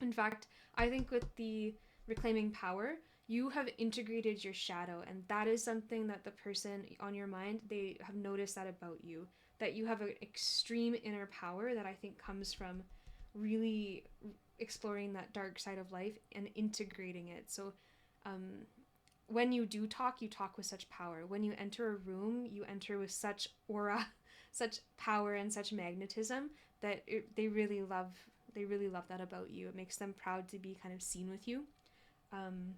In fact, I think with the reclaiming power, you have integrated your shadow, and that is something that the person on your mind, they have noticed that about you, that you have an extreme inner power that I think comes from really exploring that dark side of life and integrating it. So when you do talk, you talk with such power. When you enter a room, you enter with such aura, such power and such magnetism that they really love that about you. It makes them proud to be kind of seen with you. Um,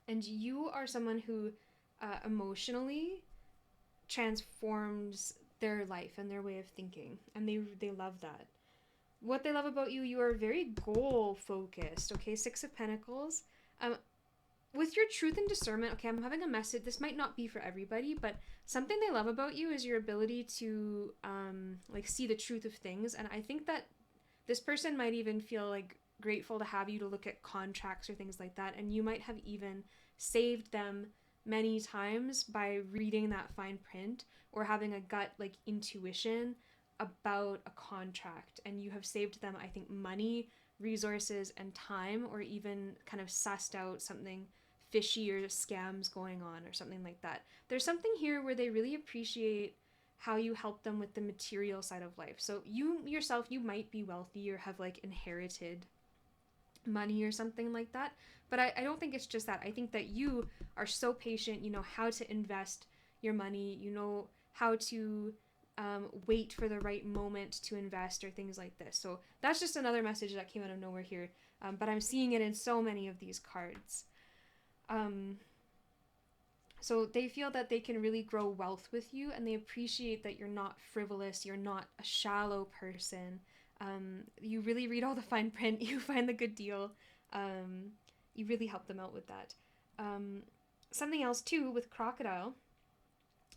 and you are someone who emotionally transforms their life and their way of thinking, and they love that. What they love about you, you are very goal focused. Okay, Six of Pentacles. With your truth and discernment, okay, I'm having a message. This might not be for everybody, but something they love about you is your ability to like see the truth of things. And I think that this person might even feel like grateful to have you to look at contracts or things like that, and you might have even saved them many times by reading that fine print or having a gut like intuition about a contract, and you have saved them, I think, money, resources, and time, or even kind of sussed out something fishy or scams going on or something like that. There's something here where they really appreciate how you help them with the material side of life. So you yourself, you might be wealthy or have like inherited money or something like that, but I don't think it's just that. I think that you are so patient. You know how to invest your money, you know how to wait for the right moment to invest or things like this. So that's just another message that came out of nowhere here, but I'm seeing it in so many of these cards. So they feel that they can really grow wealth with you, and they appreciate that you're not frivolous, you're not a shallow person. You really read all the fine print, you find the good deal. You really help them out with that. Something else too with Crocodile,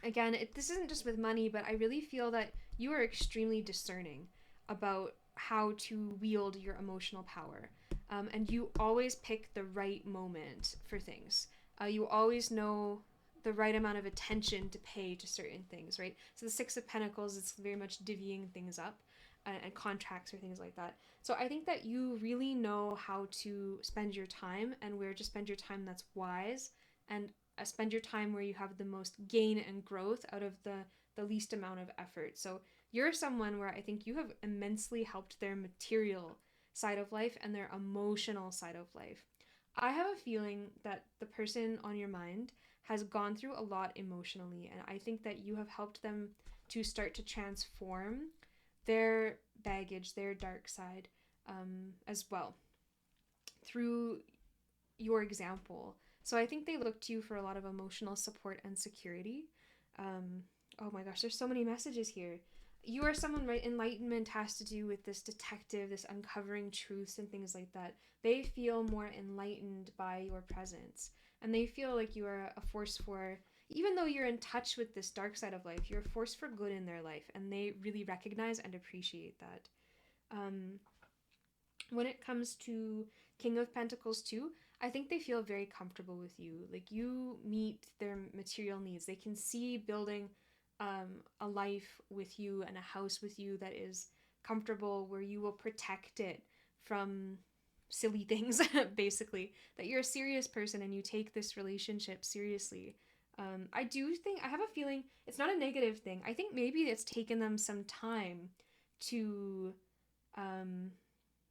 again, this isn't just with money, but I really feel that you are extremely discerning about how to wield your emotional power. And you always pick the right moment for things. You always know the right amount of attention to pay to certain things, right? So the Six of Pentacles is very much divvying things up, and contracts or things like that. So I think that you really know how to spend your time and where to spend your time that's wise, and spend your time where you have the most gain and growth out of the least amount of effort. So you're someone where I think you have immensely helped their material side of life and their emotional side of life. I have a feeling that the person on your mind has gone through a lot emotionally, and I think that you have helped them to start to transform their baggage, their dark side, as well through your example. So I think they look to you for a lot of emotional support and security. Oh my gosh, there's so many messages here. You are someone, right? Enlightenment has to do with this detective, this uncovering truths and things like that. They feel more enlightened by your presence, and they feel like you are a force for even though you're in touch with this dark side of life, you're a force for good in their life, and they really recognize and appreciate that. When it comes to King of Pentacles too, I think they feel very comfortable with you. Like, you meet their material needs. They can see building a life with you and a house with you that is comfortable, where you will protect it from silly things, basically. That you're a serious person and you take this relationship seriously. I do think, I have a feeling it's not a negative thing. I think maybe it's taken them some time to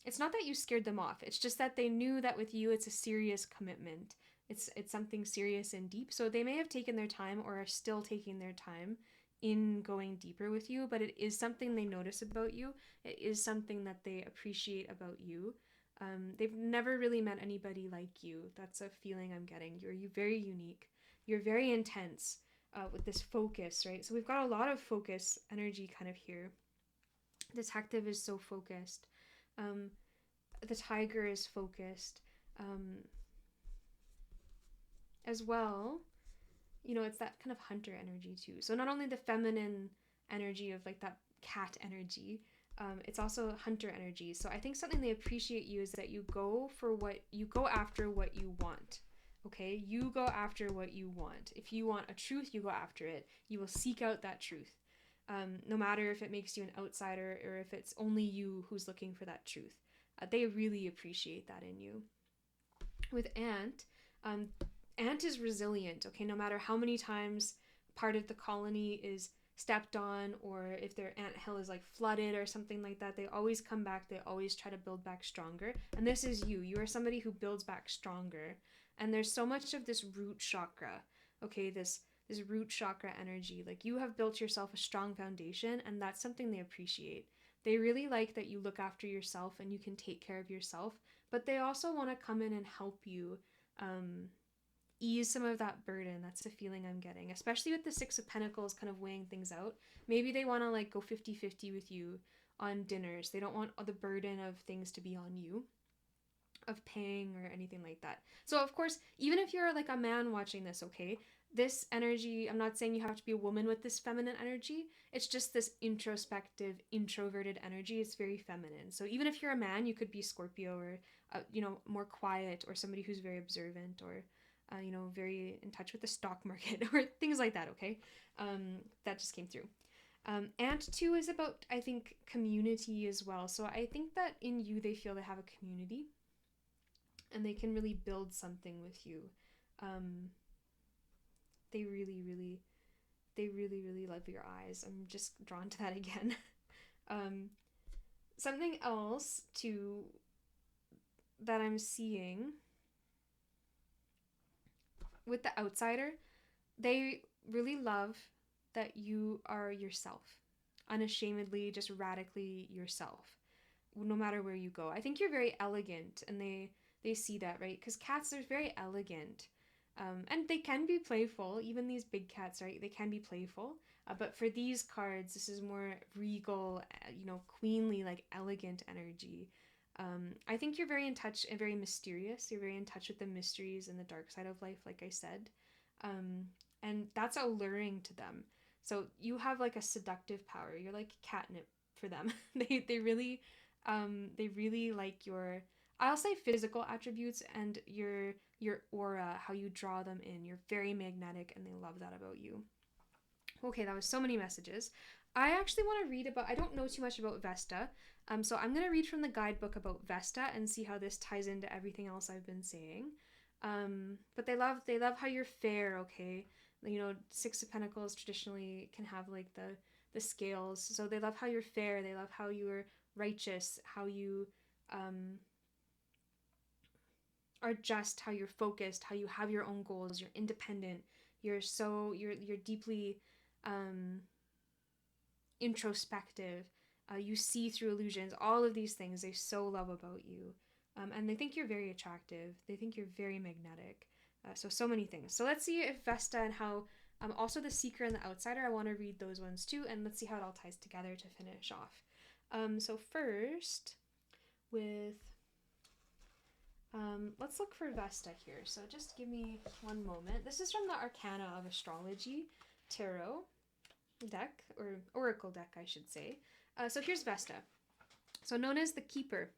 it's not that you scared them off. It's just that they knew that with you it's a serious commitment. It's something serious and deep. So they may have taken their time, or are still taking their time in going deeper with you, but it is something they notice about you. It is something that they appreciate about you. They've never really met anybody like you. That's a feeling I'm getting. You're very unique. You're very intense with this focus, right? So we've got a lot of focus energy kind of here. Detective is so focused. Um, the tiger is focused as well. You know, it's that kind of hunter energy too. So not only the feminine energy of like that cat energy, it's also hunter energy. So I think something they appreciate you is that you go after what you want. Okay, you go after what you want. If you want a truth, you go after it. You will seek out that truth. No matter if it makes you an outsider or if it's only you who's looking for that truth. They really appreciate that in you. With Ant, Ant is resilient, okay? No matter how many times part of the colony is stepped on, or if their ant hill is like flooded or something like that, they always come back. They always try to build back stronger. And this is you. You are somebody who builds back stronger. And there's so much of this root chakra, okay? This root chakra energy. Like, you have built yourself a strong foundation, and that's something they appreciate. They really like that you look after yourself and you can take care of yourself, but they also want to come in and help you ease some of that burden. That's the feeling I'm getting, especially with the Six of Pentacles kind of weighing things out. Maybe they want to like go 50-50 with you on dinners. They don't want the burden of things to be on you, of paying or anything like that. So of course, even if you're like a man watching this, okay, this energy, I'm not saying you have to be a woman with this feminine energy. It's just this introspective, introverted energy. It's very feminine. So even if you're a man, you could be Scorpio, or more quiet, or somebody who's very observant, or very in touch with the stock market, or things like that. Okay, that just came through. And two is about, I think, community as well. So I think that in you they feel they have a community, and they can really build something with you. They really, really love your eyes. I'm just drawn to that again. Something else too that I'm seeing with the outsider, they really love that you are yourself, unashamedly, just radically yourself, no matter where you go. I think you're very elegant, and they see that, right? Because cats are very elegant. And they can be playful. Even these big cats, right? They can be playful. But for these cards, this is more regal, queenly, like elegant energy. I think you're very in touch and very mysterious. You're very in touch with the mysteries and the dark side of life, like I said. And that's alluring to them. So you have like a seductive power. You're like catnip for them. They really like your, I'll say, physical attributes, and your aura, how you draw them in. You're very magnetic, and they love that about you. Okay, that was so many messages. I actually want to read about, I don't know too much about Vesta, so I'm going to read from the guidebook about Vesta and see how this ties into everything else I've been saying. But they love how you're fair, okay? Six of Pentacles traditionally can have like the scales, so they love how you're fair. They love how you're righteous, how you are just, how you're focused, how you have your own goals, you're independent, you're deeply introspective, you see through illusions. All of these things they so love about you, and they think you're very attractive. They think you're very magnetic. So many things. So let's see if Vesta and how, also the Seeker and the Outsider, I want to read those ones too, and let's see how it all ties together to finish off. So first, with Let's look for Vesta here. So just give me one moment. This is from the Arcana of Astrology Tarot deck, or Oracle deck, I should say. So here's Vesta. So known as the Keeper.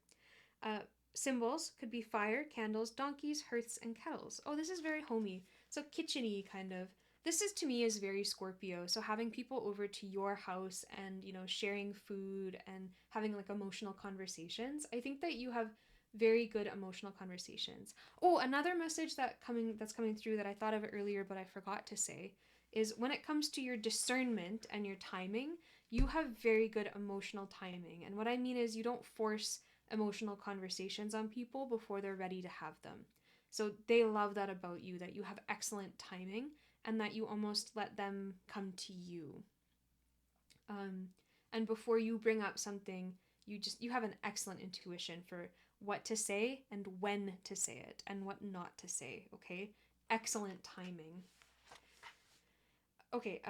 Symbols could be fire, candles, donkeys, hearths, and kettles. Oh, this is very homey. So kitchen-y, kind of. This is, to me, is very Scorpio. So having people over to your house and, sharing food and having like emotional conversations. I think that you have very good emotional conversations. Oh, another message that's coming through that I thought of earlier but I forgot to say is when it comes to your discernment and your timing, you have very good emotional timing. And what I mean is you don't force emotional conversations on people before they're ready to have them. So they love that about you, that you have excellent timing and that you almost let them come to you. And before you bring up something, you have an excellent intuition for what to say and when to say it and what not to say, okay? Excellent timing. Okay,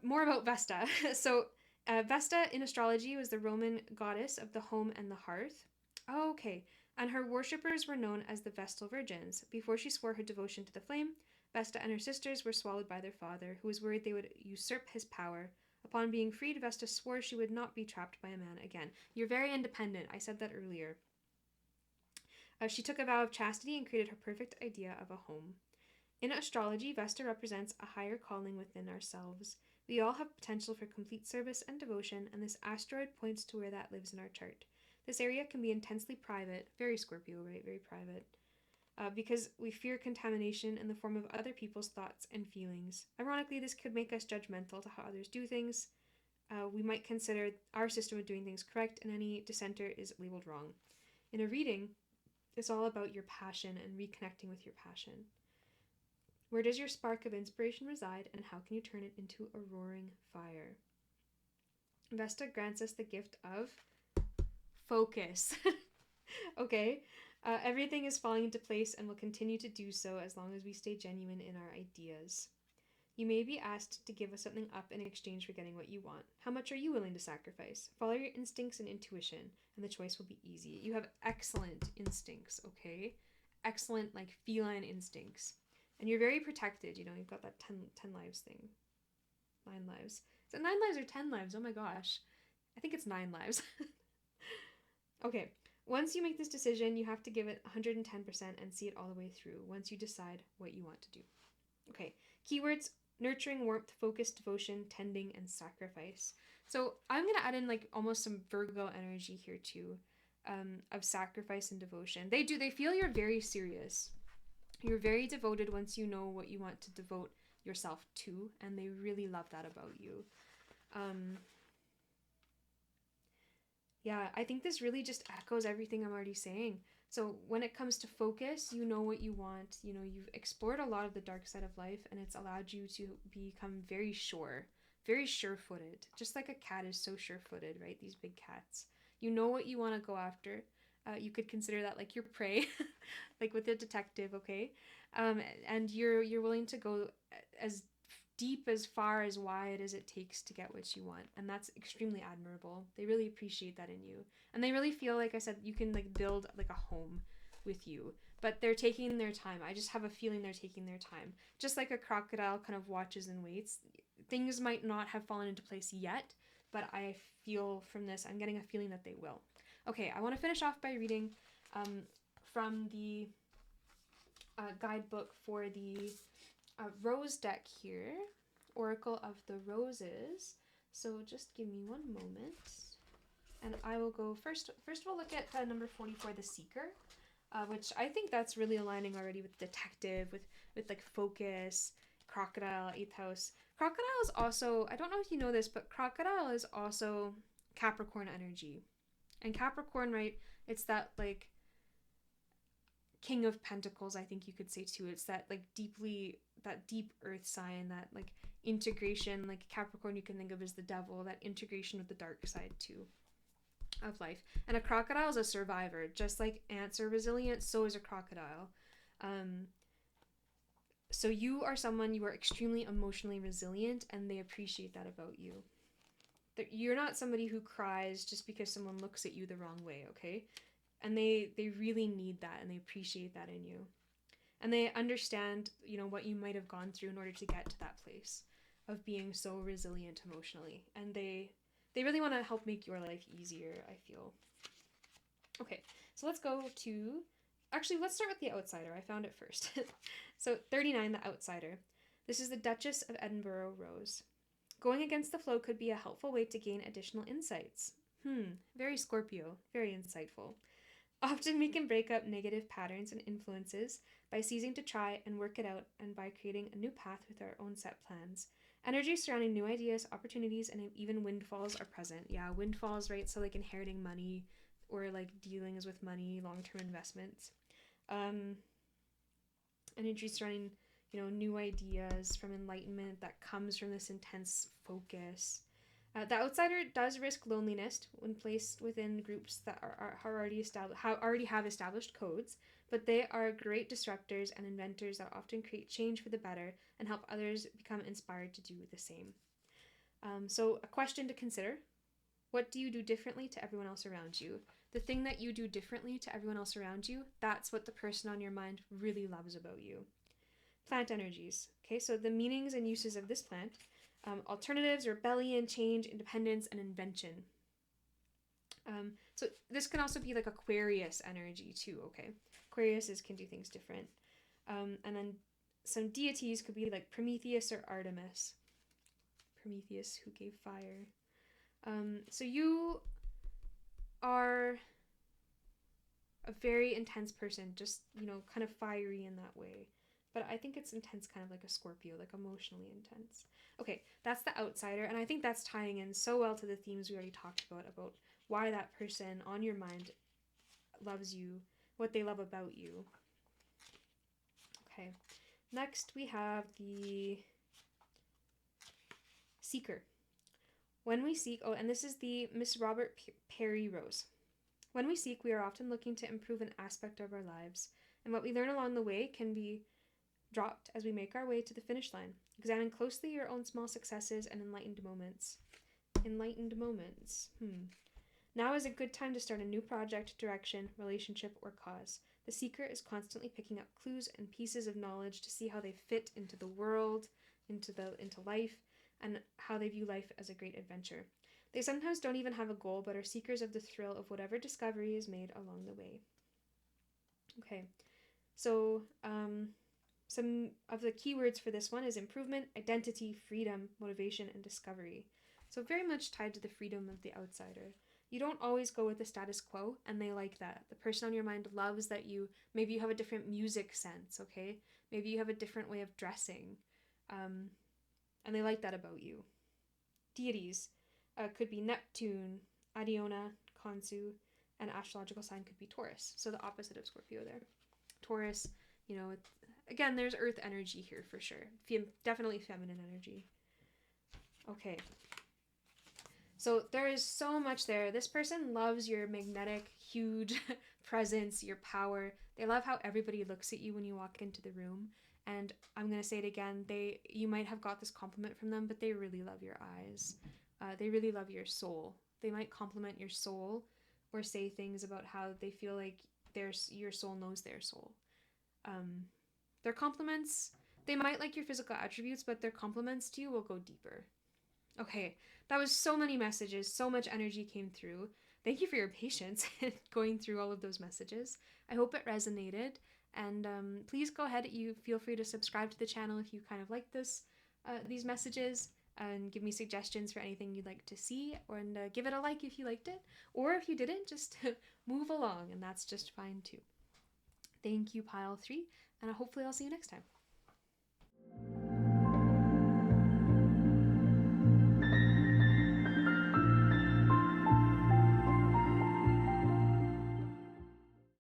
more about Vesta. So Vesta in astrology was the Roman goddess of the home and the hearth. Oh, okay. And her worshippers were known as the Vestal Virgins. Before she swore her devotion to the flame, Vesta and her sisters were swallowed by their father, who was worried they would usurp his power. Upon being freed, Vesta swore she would not be trapped by a man again. You're very independent. I said that earlier. She took a vow of chastity and created her perfect idea of a home. In astrology, Vesta represents a higher calling within ourselves. We all have potential for complete service and devotion, and this asteroid points to where that lives in our chart. This area can be intensely private, very Scorpio, right? Very private. Because we fear contamination in the form of other people's thoughts and feelings. Ironically, this could make us judgmental to how others do things. We might consider our system of doing things correct, and any dissenter is labeled wrong. In a reading, it's all about your passion and reconnecting with your passion. Where does your spark of inspiration reside, and how can you turn it into a roaring fire? Vesta grants us the gift of focus. Okay? Everything is falling into place and will continue to do so as long as we stay genuine in our ideas. You may be asked to give us something up in exchange for getting what you want. How much are you willing to sacrifice? Follow your instincts and intuition, and the choice will be easy. You have excellent instincts, okay? Excellent, like, feline instincts. And you're very protected, you've got that 10 lives thing. 9 lives. Is it 9 lives or 10 lives? Oh my gosh. I think it's 9 lives. Okay. Once you make this decision, you have to give it 110% and see it all the way through once you decide what you want to do. Okay. Keywords: nurturing, warmth, focus, devotion, tending, and sacrifice. So I'm going to add in like almost some Virgo energy here too, of sacrifice and devotion. They feel you're very serious. You're very devoted once you know what you want to devote yourself to, and they really love that about you. Yeah, I think this really just echoes everything I'm already saying. So when it comes to focus, you know what you want. You've explored a lot of the dark side of life, and it's allowed you to become very sure-footed. Just like a cat is so sure-footed, right? These big cats. You know what you want to go after. You could consider that like your prey, like with a detective, okay? And you're willing to go as deep, as far, as wide as it takes to get what you want, and that's extremely admirable. They really appreciate that in you, and they really feel, like I said, you can like build like a home with you. But they're taking their time. I just have a feeling they're taking their time, just like a crocodile kind of watches and waits. Things might not have fallen into place yet, but I feel from this, I'm getting a feeling that they will. Okay, I want to finish off by reading from the guidebook for the rose deck here, Oracle of the Roses. So just give me one moment, and I will go first. First, we'll look at number 44, the Seeker, which I think that's really aligning already with detective, with like focus, crocodile, 8th house. Crocodile is also, I don't know if you know this, but crocodile is also Capricorn energy. And Capricorn, right, it's that like King of Pentacles, I think you could say too. It's that like that deep earth sign, that like integration. Like Capricorn you can think of as the devil, that integration with the dark side too of life. And a crocodile is a survivor. Just like ants are resilient, so is a crocodile. So you are extremely emotionally resilient, and they appreciate that about you. You're not somebody who cries just because someone looks at you the wrong way, okay? And they really need that, and they appreciate that in you. And they understand, what you might have gone through in order to get to that place of being so resilient emotionally. And they really want to help make your life easier, I feel. Okay, so let's go to, actually, let's start with the outsider. I found it first. So 39, the outsider. This is the Duchess of Edinburgh Rose. Going against the flow could be a helpful way to gain additional insights. Very Scorpio, very insightful. Often we can break up negative patterns and influences by ceasing to try and work it out, and by creating a new path with our own set plans. Energy surrounding new ideas, opportunities, and even windfalls are present. Yeah, windfalls, right? So like inheriting money, or like dealings with money, long-term investments. Energy surrounding, new ideas from enlightenment that comes from this intense focus. The outsider does risk loneliness when placed within groups that already have established codes, but they are great disruptors and inventors that often create change for the better and help others become inspired to do the same. So a question to consider: what do you do differently to everyone else around you? The thing that you do differently to everyone else around you, that's what the person on your mind really loves about you. Plant energies. Okay, so the meanings and uses of this plant: alternatives, rebellion, change, independence, and invention. So this can also be like Aquarius energy too, okay? Aquarius can do things different. And then some deities could be like Prometheus or Artemis. Prometheus, who gave fire. So you are a very intense person, just, kind of fiery in that way. But I think it's intense kind of like a Scorpio, like emotionally intense. Okay, that's the outsider, and I think that's tying in so well to the themes we already talked about why that person on your mind loves you, what they love about you. Okay, next we have the seeker. When we seek, and this is the Miss Robert Perry Rose. When we seek, we are often looking to improve an aspect of our lives, and what we learn along the way can be dropped as we make our way to the finish line. Examine closely your own small successes and enlightened moments. Enlightened moments. Now is a good time to start a new project, direction, relationship, or cause. The seeker is constantly picking up clues and pieces of knowledge to see how they fit into the world, into life, and how they view life as a great adventure. They sometimes don't even have a goal, but are seekers of the thrill of whatever discovery is made along the way. Okay, so some of the keywords for this one is improvement, identity, freedom, motivation, and discovery. So very much tied to the freedom of the outsider. You don't always go with the status quo, and they like that. The person on your mind loves that maybe you have a different music sense, okay? Maybe you have a different way of dressing, and they like that about you. Deities could be Neptune, Adiona, Khonsu, and astrological sign could be Taurus. So the opposite of Scorpio there. Taurus, again, there's earth energy here for sure. Definitely feminine energy. Okay. So there is so much there. This person loves your magnetic, huge presence, your power. They love how everybody looks at you when you walk into the room. And I'm going to say it again. You might have got this compliment from them, but they really love your eyes. They really love your soul. They might compliment your soul or say things about how they feel like your soul knows their soul. Their compliments, they might like your physical attributes, but their compliments to you will go deeper. Okay, that was so many messages, so much energy came through. Thank you for your patience going through all of those messages. I hope it resonated, and please go ahead. You feel free to subscribe to the channel if you kind of like these messages, and give me suggestions for anything you'd like to see, and give it a like if you liked it, or if you didn't, just move along, and that's just fine too. Thank you, Pile 3, and hopefully I'll see you next time.